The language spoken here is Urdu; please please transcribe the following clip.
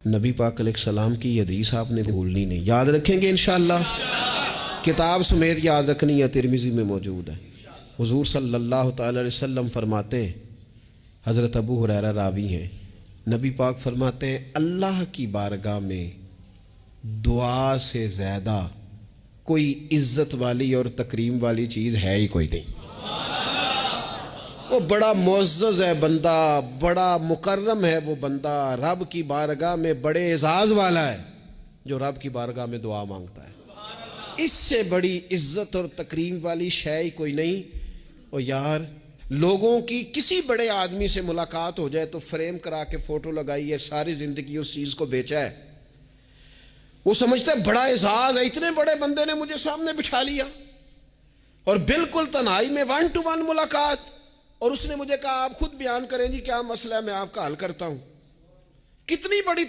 نبی پاک علیہ السلام کی حدیث آپ نے بھولنی نہیں، یاد رکھیں گے انشاءاللہ، کتاب سمیت یاد رکھنی ہے، ترمذی میں موجود ہے۔ حضور صلی اللہ تعالی علیہ وسلم فرماتے ہیں، حضرت ابو ہریرہ راوی ہیں، نبی پاک فرماتے ہیں اللہ کی بارگاہ میں دعا سے زیادہ کوئی عزت والی اور تکریم والی چیز ہے ہی کوئی نہیں۔ وہ بڑا معزز ہے بندہ، بڑا مکرم ہے وہ بندہ، رب کی بارگاہ میں بڑے اعزاز والا ہے جو رب کی بارگاہ میں دعا مانگتا ہے۔ اس سے بڑی عزت اور تکریم والی شے ہی کوئی نہیں۔ اور یار لوگوں کی کسی بڑے آدمی سے ملاقات ہو جائے تو فریم کرا کے فوٹو لگائی ہے، ساری زندگی اس چیز کو بیچا ہے، وہ سمجھتا ہے بڑا اعزاز ہے، اتنے بڑے بندے نے مجھے سامنے بٹھا لیا، اور بالکل تنہائی میں 1 to 1 ملاقات، اور اس نے مجھے کہا آپ خود بیان کریں جی کیا مسئلہ ہے، میں آپ کا حل کرتا ہوں۔ کتنی بڑی